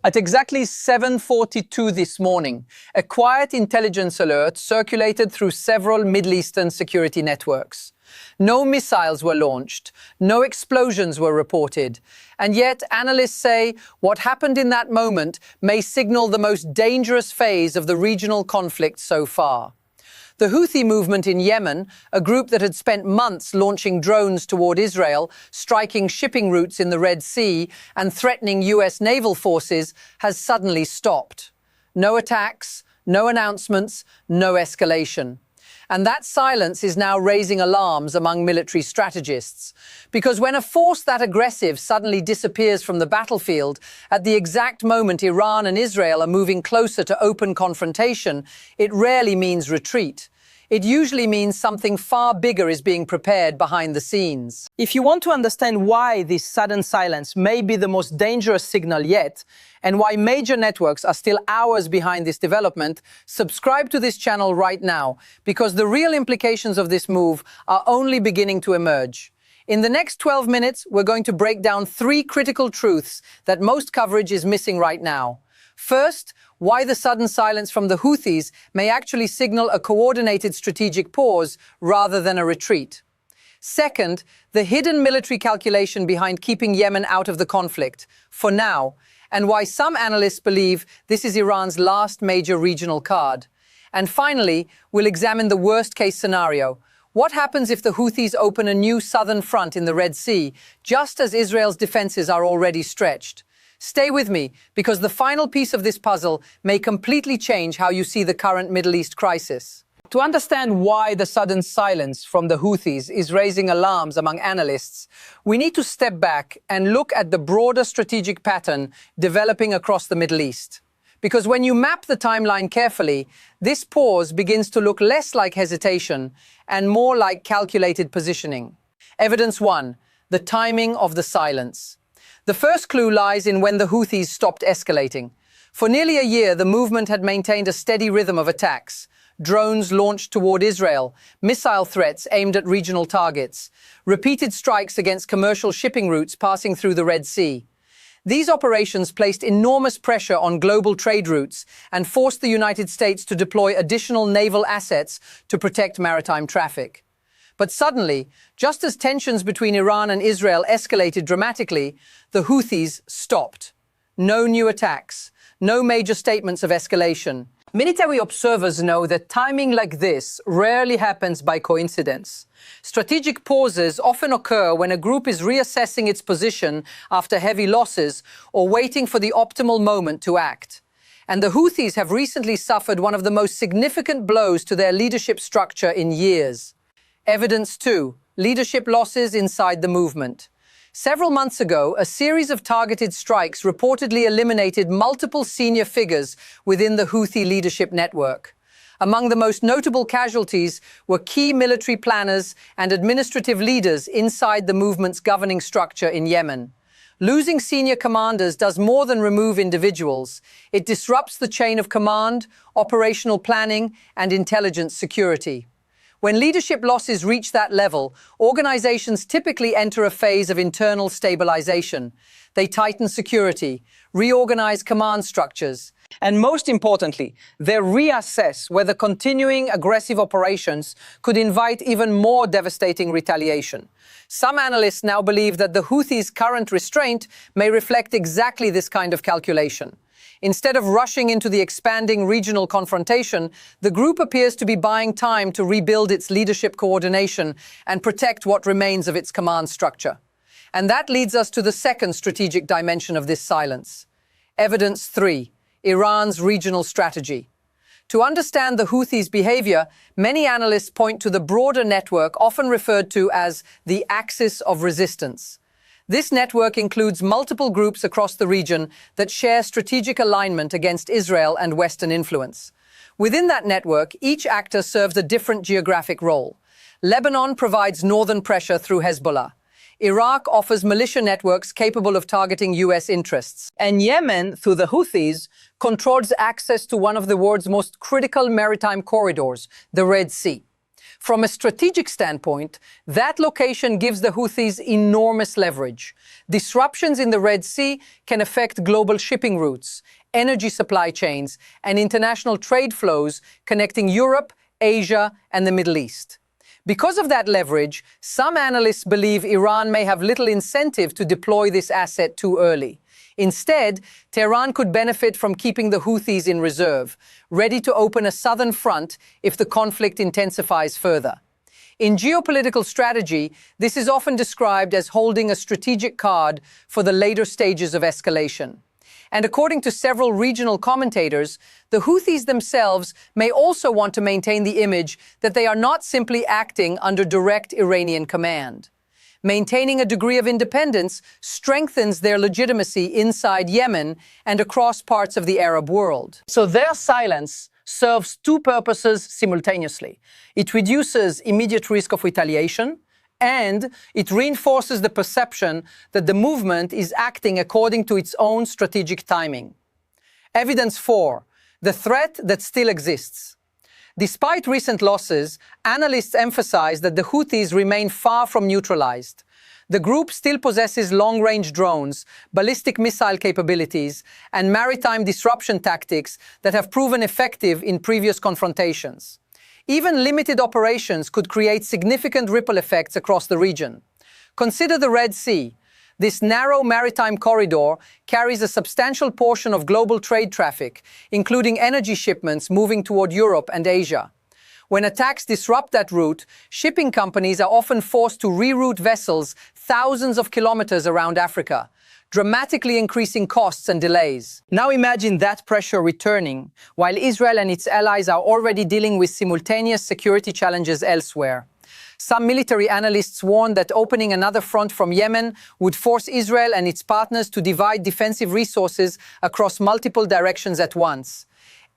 At exactly 7:42 this morning, a quiet intelligence alert circulated through several Middle Eastern security networks. No missiles were launched, no explosions were reported, and yet analysts say what happened in that moment may signal the most dangerous phase of the regional conflict so far. The Houthi movement in Yemen, a group that had spent months launching drones toward Israel, striking shipping routes in the Red Sea, and threatening US naval forces, has suddenly stopped. No attacks, no announcements, no escalation. And that silence is now raising alarms among military strategists. Because when a force that aggressive suddenly disappears from the battlefield, at the exact moment Iran and Israel are moving closer to open confrontation, it rarely means retreat. It usually means something far bigger is being prepared behind the scenes. If you want to understand why this sudden silence may be the most dangerous signal yet, and why major networks are still hours behind this development, subscribe to this channel right now, because the real implications of this move are only beginning to emerge. In the next 12 minutes, we're going to break down 3 critical truths that most coverage is missing right now. First, why the sudden silence from the Houthis may actually signal a coordinated strategic pause rather than a retreat. Second, the hidden military calculation behind keeping Yemen out of the conflict, for now, and why some analysts believe this is Iran's last major regional card. And finally, we'll examine the worst-case scenario. What happens if the Houthis open a new southern front in the Red Sea, just as Israel's defenses are already stretched? Stay with me, because the final piece of this puzzle may completely change how you see the current Middle East crisis. To understand why the sudden silence from the Houthis is raising alarms among analysts, we need to step back and look at the broader strategic pattern developing across the Middle East. Because when you map the timeline carefully, this pause begins to look less like hesitation and more like calculated positioning. Evidence 1: the timing of the silence. The first clue lies in when the Houthis stopped escalating. For nearly a year, the movement had maintained a steady rhythm of attacks. Drones launched toward Israel, missile threats aimed at regional targets, repeated strikes against commercial shipping routes passing through the Red Sea. These operations placed enormous pressure on global trade routes and forced the United States to deploy additional naval assets to protect maritime traffic. But suddenly, just as tensions between Iran and Israel escalated dramatically, the Houthis stopped. No new attacks, no major statements of escalation. Military observers know that timing like this rarely happens by coincidence. Strategic pauses often occur when a group is reassessing its position after heavy losses or waiting for the optimal moment to act. And the Houthis have recently suffered one of the most significant blows to their leadership structure in years. Evidence 2: leadership losses inside the movement. Several months ago, a series of targeted strikes reportedly eliminated multiple senior figures within the Houthi leadership network. Among the most notable casualties were key military planners and administrative leaders inside the movement's governing structure in Yemen. Losing senior commanders does more than remove individuals. It disrupts the chain of command, operational planning, and intelligence security. When leadership losses reach that level, organizations typically enter a phase of internal stabilization. They tighten security, reorganize command structures, and most importantly, they reassess whether continuing aggressive operations could invite even more devastating retaliation. Some analysts now believe that the Houthis' current restraint may reflect exactly this kind of calculation. Instead of rushing into the expanding regional confrontation, the group appears to be buying time to rebuild its leadership coordination and protect what remains of its command structure. And that leads us to the second strategic dimension of this silence. Evidence 3: Iran's regional strategy. To understand the Houthis' behavior, many analysts point to the broader network often referred to as the axis of resistance. This network includes multiple groups across the region that share strategic alignment against Israel and Western influence. Within that network, each actor serves a different geographic role. Lebanon provides northern pressure through Hezbollah. Iraq offers militia networks capable of targeting US interests. And Yemen, through the Houthis, controls access to one of the world's most critical maritime corridors, the Red Sea. From a strategic standpoint, that location gives the Houthis enormous leverage. Disruptions in the Red Sea can affect global shipping routes, energy supply chains, and international trade flows connecting Europe, Asia, and the Middle East. Because of that leverage, some analysts believe Iran may have little incentive to deploy this asset too early. Instead, Tehran could benefit from keeping the Houthis in reserve, ready to open a southern front if the conflict intensifies further. In geopolitical strategy, this is often described as holding a strategic card for the later stages of escalation. And according to several regional commentators, the Houthis themselves may also want to maintain the image that they are not simply acting under direct Iranian command. Maintaining a degree of independence strengthens their legitimacy inside Yemen and across parts of the Arab world. So their silence serves two purposes simultaneously. It reduces immediate risk of retaliation, and it reinforces the perception that the movement is acting according to its own strategic timing. Evidence 4. The threat that still exists. Despite recent losses, analysts emphasize that the Houthis remain far from neutralized. The group still possesses long-range drones, ballistic missile capabilities, and maritime disruption tactics that have proven effective in previous confrontations. Even limited operations could create significant ripple effects across the region. Consider the Red Sea. This narrow maritime corridor carries a substantial portion of global trade traffic, including energy shipments moving toward Europe and Asia. When attacks disrupt that route, shipping companies are often forced to reroute vessels thousands of kilometers around Africa, dramatically increasing costs and delays. Now imagine that pressure returning, while Israel and its allies are already dealing with simultaneous security challenges elsewhere. Some military analysts warn that opening another front from Yemen would force Israel and its partners to divide defensive resources across multiple directions at once.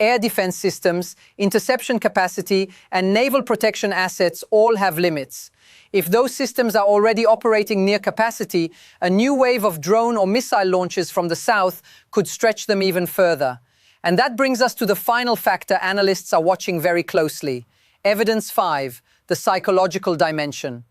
Air defense systems, interception capacity, and naval protection assets all have limits. If those systems are already operating near capacity, a new wave of drone or missile launches from the south could stretch them even further. And that brings us to the final factor analysts are watching very closely. Evidence 5. The psychological dimension.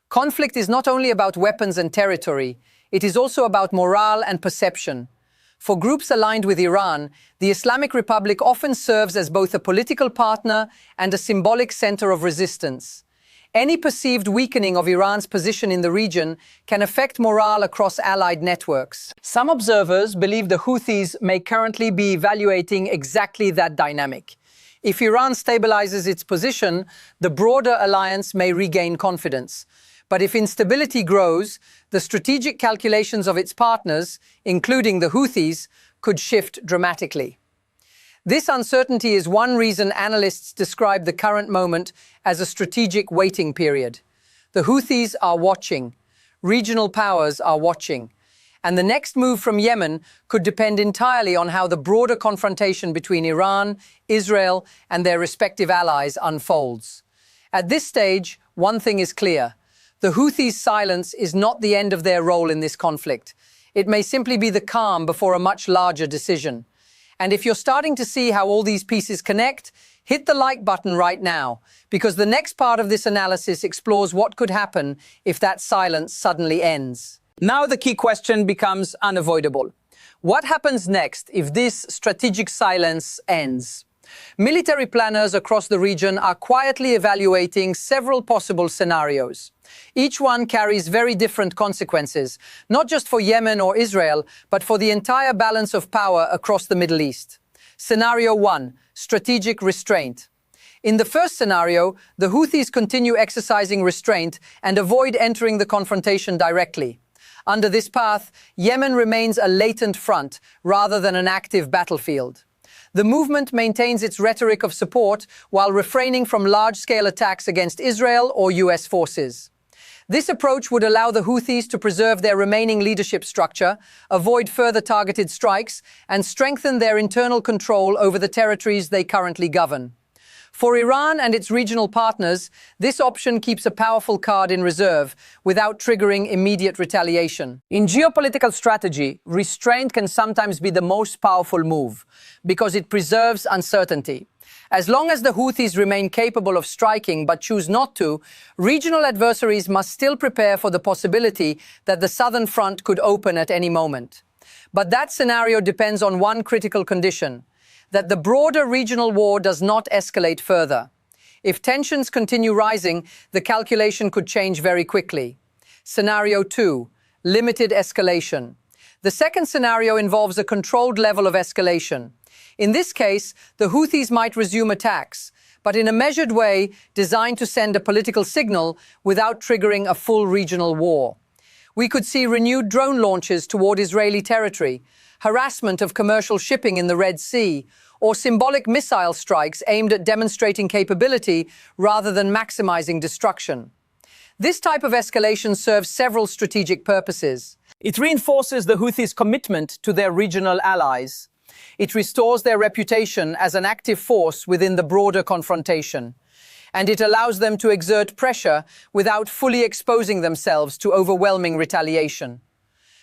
Conflict is not only about weapons and territory, it is also about morale and perception. For groups aligned with Iran, the Islamic Republic often serves as both a political partner and a symbolic center of resistance. Any perceived weakening of Iran's position in the region can affect morale across allied networks. Some observers believe the Houthis may currently be evaluating exactly that dynamic. If Iran stabilizes its position, the broader alliance may regain confidence. But if instability grows, the strategic calculations of its partners, including the Houthis, could shift dramatically. This uncertainty is one reason analysts describe the current moment as a strategic waiting period. The Houthis are watching. Regional powers are watching. And the next move from Yemen could depend entirely on how the broader confrontation between Iran, Israel, and their respective allies unfolds. At this stage, one thing is clear. The Houthis' silence is not the end of their role in this conflict. It may simply be the calm before a much larger decision. And if you're starting to see how all these pieces connect, hit the like button right now, because the next part of this analysis explores what could happen if that silence suddenly ends. Now the key question becomes unavoidable. What happens next if this strategic silence ends? Military planners across the region are quietly evaluating several possible scenarios. Each one carries very different consequences, not just for Yemen or Israel, but for the entire balance of power across the Middle East. Scenario 1. Strategic restraint. In the first scenario, the Houthis continue exercising restraint and avoid entering the confrontation directly. Under this path, Yemen remains a latent front rather than an active battlefield. The movement maintains its rhetoric of support while refraining from large-scale attacks against Israel or US forces. This approach would allow the Houthis to preserve their remaining leadership structure, avoid further targeted strikes, and strengthen their internal control over the territories they currently govern. For Iran and its regional partners, this option keeps a powerful card in reserve without triggering immediate retaliation. In geopolitical strategy, restraint can sometimes be the most powerful move because it preserves uncertainty. As long as the Houthis remain capable of striking but choose not to, regional adversaries must still prepare for the possibility that the southern front could open at any moment. But that scenario depends on one critical condition: that the broader regional war does not escalate further. If tensions continue rising, the calculation could change very quickly. Scenario 2, limited escalation. The second scenario involves a controlled level of escalation. In this case, the Houthis might resume attacks, but in a measured way designed to send a political signal without triggering a full regional war. We could see renewed drone launches toward Israeli territory, harassment of commercial shipping in the Red Sea, or symbolic missile strikes aimed at demonstrating capability rather than maximizing destruction. This type of escalation serves several strategic purposes. It reinforces the Houthis' commitment to their regional allies. It restores their reputation as an active force within the broader confrontation. And it allows them to exert pressure without fully exposing themselves to overwhelming retaliation.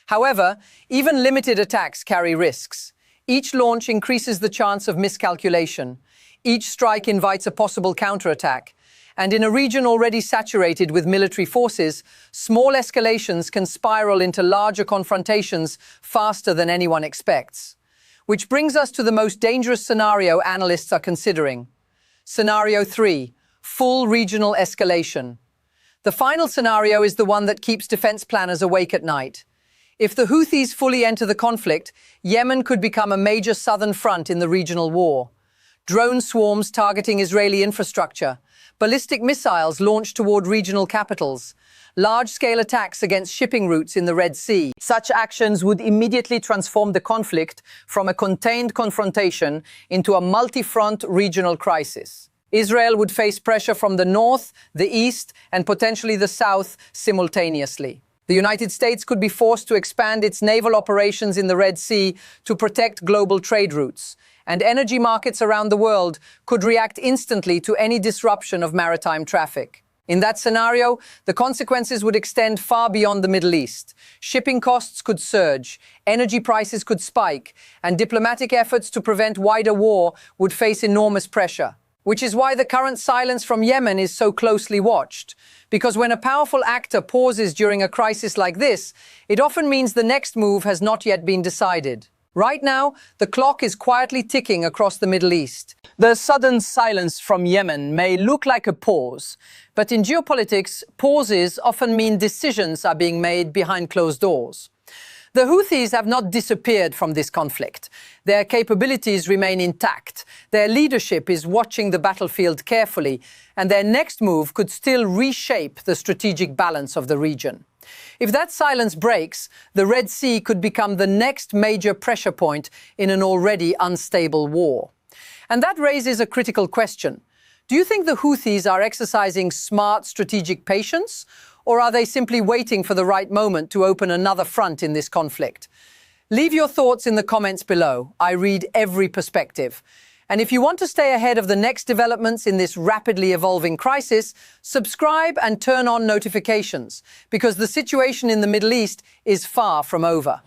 However, even limited attacks carry risks. Each launch increases the chance of miscalculation. Each strike invites a possible counterattack. And in a region already saturated with military forces, small escalations can spiral into larger confrontations faster than anyone expects. Which brings us to the most dangerous scenario analysts are considering. Scenario 3, full regional escalation. The final scenario is the one that keeps defense planners awake at night. If the Houthis fully enter the conflict, Yemen could become a major southern front in the regional war. Drone swarms targeting Israeli infrastructure, ballistic missiles launched toward regional capitals, large-scale attacks against shipping routes in the Red Sea. Such actions would immediately transform the conflict from a contained confrontation into a multi-front regional crisis. Israel would face pressure from the north, the east, and potentially the south simultaneously. The United States could be forced to expand its naval operations in the Red Sea to protect global trade routes, and energy markets around the world could react instantly to any disruption of maritime traffic. In that scenario, the consequences would extend far beyond the Middle East. Shipping costs could surge, energy prices could spike, and diplomatic efforts to prevent wider war would face enormous pressure. Which is why the current silence from Yemen is so closely watched. Because when a powerful actor pauses during a crisis like this, it often means the next move has not yet been decided. Right now, the clock is quietly ticking across the Middle East. The sudden silence from Yemen may look like a pause, but in geopolitics, pauses often mean decisions are being made behind closed doors. The Houthis have not disappeared from this conflict. Their capabilities remain intact. Their leadership is watching the battlefield carefully, and their next move could still reshape the strategic balance of the region. If that silence breaks, the Red Sea could become the next major pressure point in an already unstable war. And that raises a critical question. Do you think the Houthis are exercising smart strategic patience? Or are they simply waiting for the right moment to open another front in this conflict? Leave your thoughts in the comments below. I read every perspective. And if you want to stay ahead of the next developments in this rapidly evolving crisis, subscribe and turn on notifications, because the situation in the Middle East is far from over.